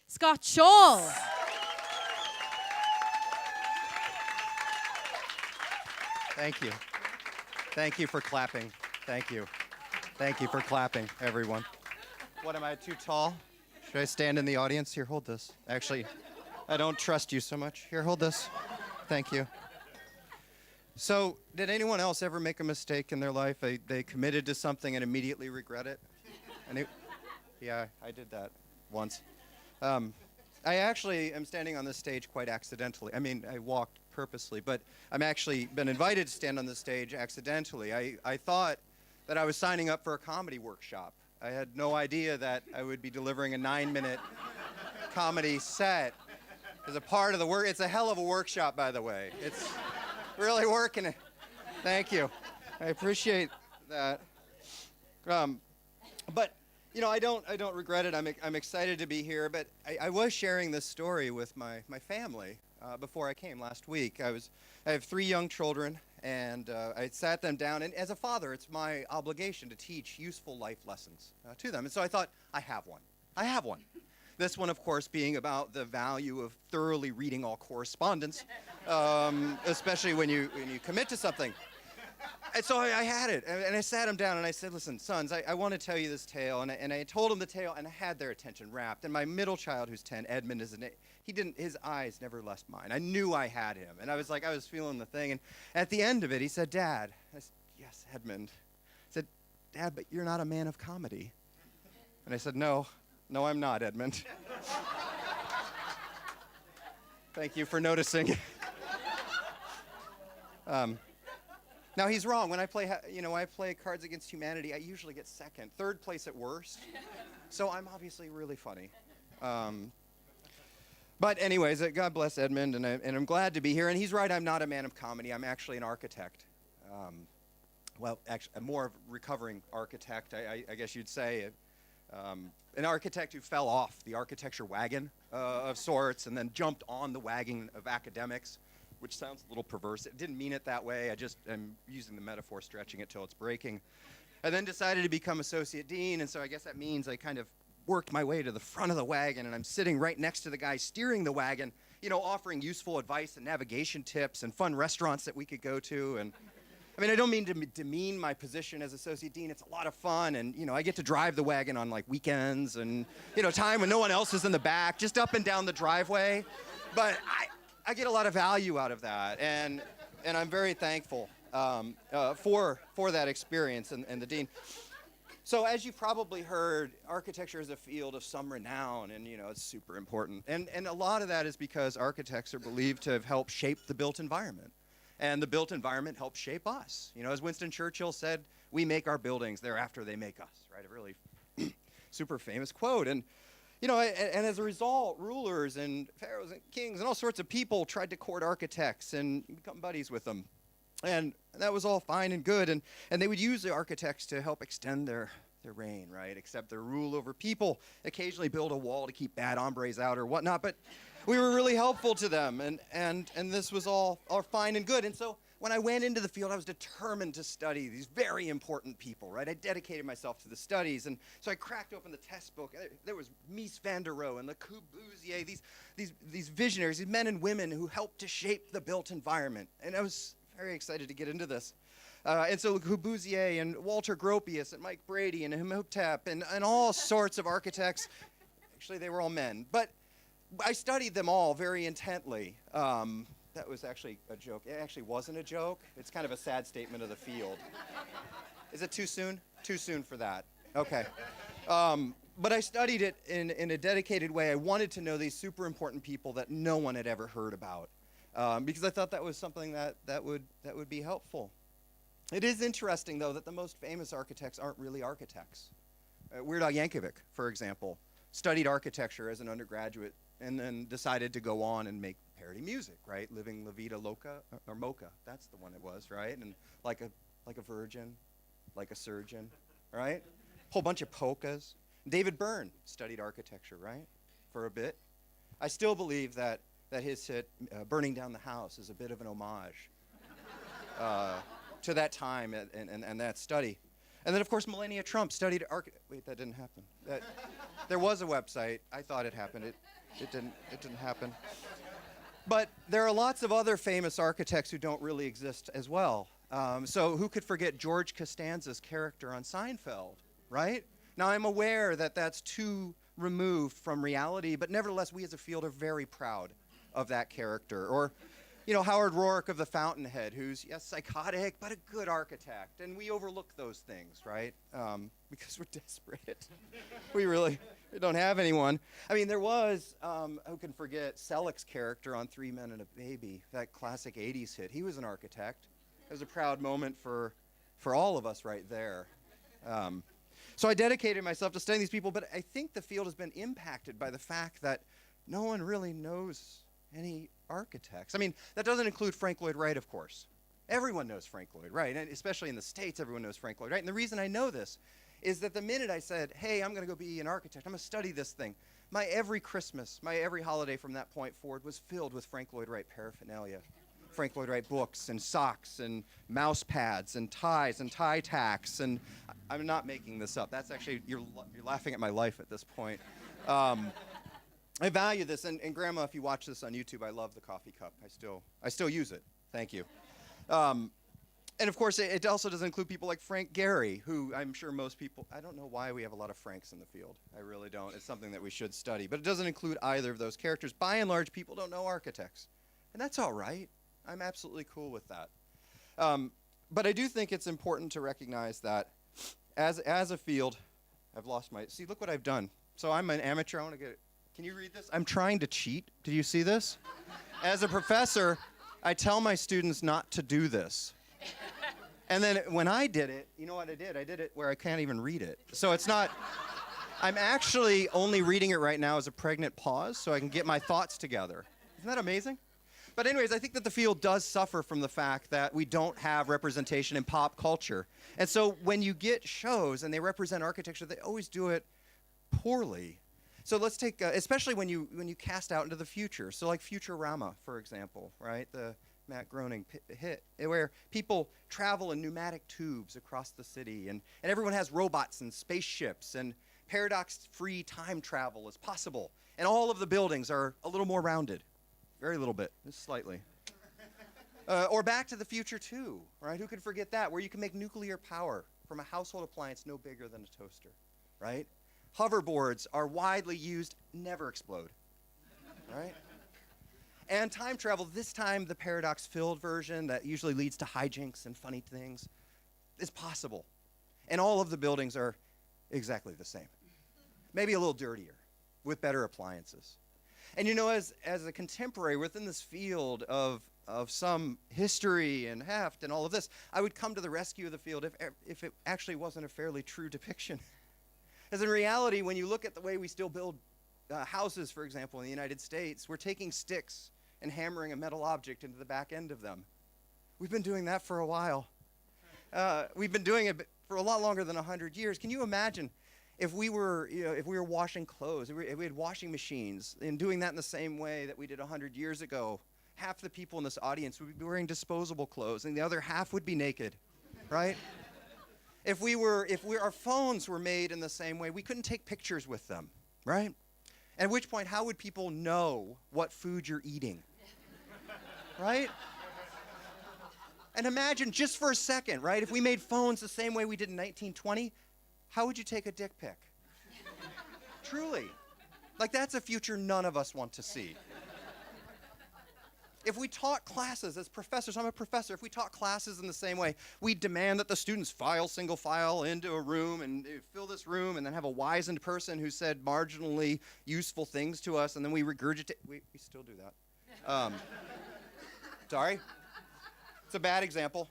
Scott Shaw. Thank you. Thank you for clapping. Thank you. Thank you for clapping, everyone. What, am I too tall? Should I stand in the audience? Here, hold this. Actually, I don't trust you so much. Here, hold this. Thank you. So, did anyone else ever make a mistake in their life? They committed to something and immediately regret it? Yeah, I did that once. I actually am standing on this stage quite accidentally. I mean, I walked purposely, but I'm actually been invited to stand on this stage accidentally. I thought that I was signing up for a comedy workshop. I had no idea that I would be delivering a 9-minute comedy set as a part of the work. It's a hell of a workshop, by the way. It's really working it. Thank you. I appreciate that. But you know, I don't regret it. I'm excited to be here. But I was sharing this story with my family before I came last week. I have 3 young children, and I sat them down. And as a father, it's my obligation to teach useful life lessons to them. And so I thought, I have one. This one, of course, being about the value of thoroughly reading all correspondence, especially when you commit to something. And so I had it, and I sat them down, and I said, listen, sons, I want to tell you this tale. And I told them the tale, and I had their attention wrapped. And my middle child, who's 10, Edmund, his eyes never left mine. I knew I had him. And I was feeling the thing. And at the end of it, he said, Dad. I said, yes, Edmund. I said, Dad, but you're not a man of comedy. And I said, no, I'm not, Edmund. Thank you for noticing. Now he's wrong. When I play Cards Against Humanity, I usually get second, third place at worst. So I'm obviously really funny. But anyways, God bless Edmund, and I'm glad to be here. And he's right. I'm not a man of comedy. I'm actually an architect. Actually, more of a recovering architect, I guess you'd say. An architect who fell off the architecture wagon of sorts, and then jumped on the wagon of academics, which sounds a little perverse. It didn't mean it that way. I'm using the metaphor, stretching it till it's breaking. I then decided to become associate dean, and so I guess that means I kind of worked my way to the front of the wagon, and I'm sitting right next to the guy steering the wagon, offering useful advice and navigation tips and fun restaurants that we could go to. And I mean, I don't mean to demean my position as associate dean. It's a lot of fun, and I get to drive the wagon on like weekends and time when no one else is in the back, just up and down the driveway. But I get a lot of value out of that, and I'm very thankful for that experience and the dean. So as you've probably heard, architecture is a field of some renown, and it's super important. And a lot of that is because architects are believed to have helped shape the built environment, and the built environment helps shape us. As Winston Churchill said, we make our buildings, thereafter they make us, right? A really super famous quote. And and as a result, rulers and pharaohs and kings and all sorts of people tried to court architects and become buddies with them. And that was all fine and good. And they would use the architects to help extend their reign, right? Except their rule over people, occasionally build a wall to keep bad hombres out or whatnot. But we were really helpful to them. And this was all fine and good. And so when I went into the field, I was determined to study these very important people, right? I dedicated myself to the studies, and so I cracked open the test book. There was Mies van der Rohe and Le Corbusier, these visionaries, these men and women who helped to shape the built environment. And I was very excited to get into this. And so Le Corbusier and Walter Gropius and Mike Brady and Imhotep and all sorts of architects. Actually, they were all men. But I studied them all very intently. That was actually a joke. It actually wasn't a joke. It's kind of a sad statement of the field. Is it too soon? Too soon for that. Okay. But I studied it in a dedicated way. I wanted to know these super important people that no one had ever heard about, because I thought that was something that would be helpful. It is interesting, though, that the most famous architects aren't really architects. Weird Al Yankovic, for example, studied architecture as an undergraduate and then decided to go on and make parody music, right? Living La Vida Loca, or Mocha, that's the one it was, right? And like a virgin, like a surgeon, right? Whole bunch of polkas. David Byrne studied architecture, right? For a bit. I still believe that his hit, Burning Down the House, is a bit of an homage to that time and that study. And then, of course, Melania Trump studied wait, that didn't happen. There was a website. I thought it happened. It didn't happen. But there are lots of other famous architects who don't really exist as well. So who could forget George Costanza's character on Seinfeld, right? Now, I'm aware that that's too removed from reality, but nevertheless, we as a field are very proud of that character. Or, Howard Roark of the Fountainhead, who's, yes, psychotic, but a good architect. And we overlook those things, right? Because we're desperate. we don't have anyone. I mean, there was, who can forget, Selleck's character on Three Men and a Baby, that classic 80s hit. He was an architect. It was a proud moment for all of us right there. So I dedicated myself to studying these people, but I think the field has been impacted by the fact that no one really knows any architects. I mean, that doesn't include Frank Lloyd Wright, of course. Everyone knows Frank Lloyd Wright, and especially in the States, everyone knows Frank Lloyd Wright. And the reason I know this is that the minute I said, hey, I'm going to go be an architect, I'm going to study this thing, my every Christmas, my every holiday from that point forward was filled with Frank Lloyd Wright paraphernalia. Frank Lloyd Wright books and socks and mouse pads and ties and tie tacks, and I'm not making this up. That's actually, you're laughing at my life at this point. I value this, and Grandma, if you watch this on YouTube, I love the coffee cup. I still use it. Thank you. And of course, it also doesn't include people like Frank Gehry, who I'm sure most people, I don't know why we have a lot of Franks in the field. I really don't. It's something that we should study. But it doesn't include either of those characters. By and large, people don't know architects. And that's all right. I'm absolutely cool with that. But I do think it's important to recognize that as a field, I've lost my, see, look what I've done. So I'm an amateur. I want to get it. Can you read this? I'm trying to cheat. Did you see this? As a professor, I tell my students not to do this. And then when I did it, you know what I did? I did it where I can't even read it. So it's not, I'm actually only reading it right now as a pregnant pause so I can get my thoughts together. Isn't that amazing? But anyways, I think that the field does suffer from the fact that we don't have representation in pop culture. And so when you get shows and they represent architecture, they always do it poorly. So let's take, especially when you cast out into the future. So like Futurama, for example, right? The Matt Groening hit, where people travel in pneumatic tubes across the city, and everyone has robots and spaceships, and paradox-free time travel is possible. And all of the buildings are a little more rounded. Very little bit, just slightly. Or Back to the Future 2, right? Who could forget that? Where you can make nuclear power from a household appliance no bigger than a toaster, right? Hoverboards are widely used, never explode, right? And time travel, this time the paradox-filled version that usually leads to hijinks and funny things, is possible. And all of the buildings are exactly the same. Maybe a little dirtier, with better appliances. And as a contemporary within this field of some history and heft and all of this, I would come to the rescue of the field if it actually wasn't a fairly true depiction. As in reality, when you look at the way we still build houses, for example, in the United States, we're taking sticks and hammering a metal object into the back end of them. We've been doing that for a while. We've been doing it for a lot longer than 100 years. Can you imagine if we were washing clothes, if we had washing machines, and doing that in the same way that we did 100 years ago? Half the people in this audience would be wearing disposable clothes, and the other half would be naked, right? If our phones were made in the same way, we couldn't take pictures with them, right? At which point, how would people know what food you're eating, right? And imagine just for a second, right? If we made phones the same way we did in 1920, how would you take a dick pic? Truly. Like, that's a future none of us want to see. If we taught classes as professors, I'm a professor, if we taught classes in the same way, we demand that the students single file into a room and fill this room and then have a wizened person who said marginally useful things to us, and then we regurgitate. We still do that. Sorry. It's a bad example.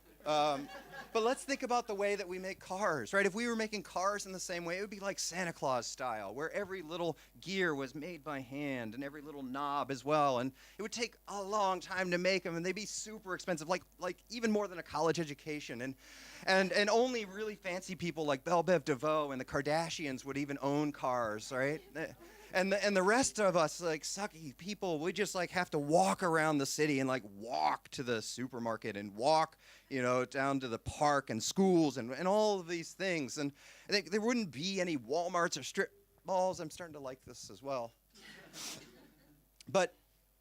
But let's think about the way that we make cars, right? If we were making cars in the same way, it would be like Santa Claus style, where every little gear was made by hand and every little knob as well. And it would take a long time to make them, and they'd be super expensive, like even more than a college education. And only really fancy people like Belle Biv DeVoe and the Kardashians would even own cars, right? And the rest of us, like sucky people, we just like have to walk around the city and like walk to the supermarket and walk, down to the park and schools and all of these things. And I think there wouldn't be any Walmarts or strip malls. I'm starting to like this as well. But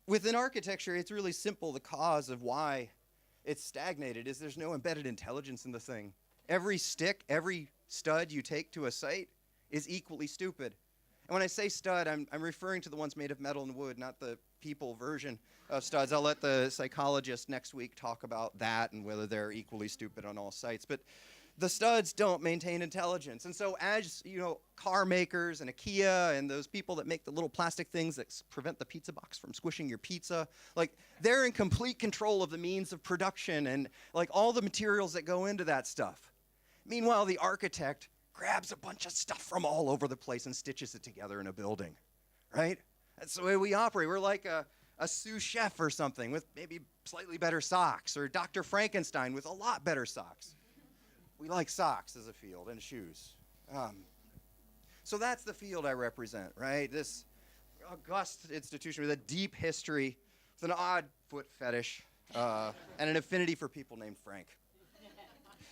within architecture, it's really simple. The cause of why it's stagnated is there's no embedded intelligence in the thing. Every stick, every stud you take to a site is equally stupid. And when I say stud, I'm referring to the ones made of metal and wood, not the people version of studs. I'll let the psychologist next week talk about that and whether they're equally stupid on all sites. But the studs don't maintain intelligence. And so as, car makers and IKEA and those people that make the little plastic things that prevent the pizza box from squishing your pizza, they're in complete control of the means of production and all the materials that go into that stuff. Meanwhile, the architect grabs a bunch of stuff from all over the place and stitches it together in a building, right? That's the way we operate. We're like a sous chef or something with maybe slightly better socks, or Dr. Frankenstein with a lot better socks. We like socks as a field and shoes. So that's the field I represent, right? This august institution with a deep history, with an odd foot fetish, and an affinity for people named Frank.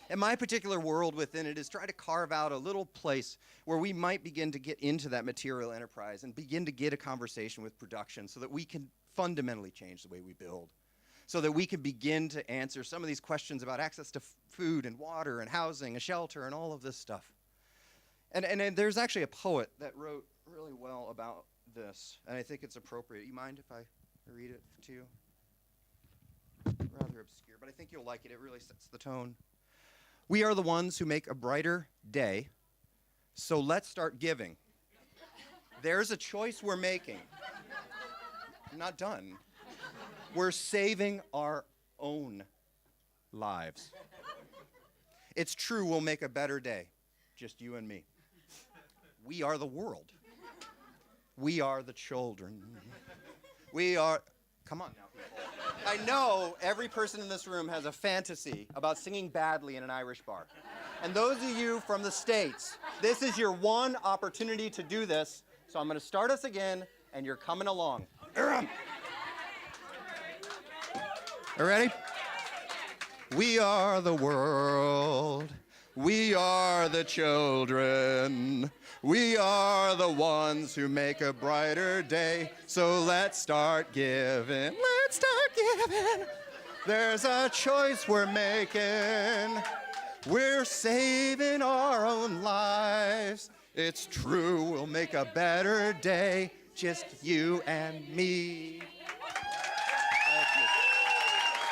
And my particular world within it is try to carve out a little place where we might begin to get into that material enterprise and begin to get a conversation with production so that we can fundamentally change the way we build, so that we can begin to answer some of these questions about access to food and water and housing and shelter and all of this stuff. And there's actually a poet that wrote really well about this, and I think it's appropriate. You mind if I read it to you? Rather obscure, but I think you'll like it. It really sets the tone. We are the ones who make a brighter day, so let's start giving. There's a choice we're making. I'm not done. We're saving our own lives. It's true we'll make a better day, just you and me. We are the world. We are the children. We are, come on now, people. I know every person in this room has a fantasy about singing badly in an Irish bar. And those of you from the States, this is your one opportunity to do this. So I'm going to start us again, and you're coming along. Are you ready? We are the world. We are the children. We are the ones who make a brighter day. So let's start giving. Let's start giving. There's a choice we're making. We're saving our own lives. It's true, we'll make a better day. Just you and me.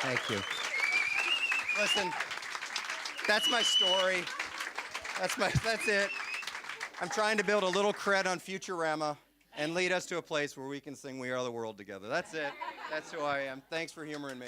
Thank you. Listen, that's my story. That's it. I'm trying to build a little cred on Futurama and lead us to a place where we can sing We Are the World together. That's it. That's who I am. Thanks for humoring me.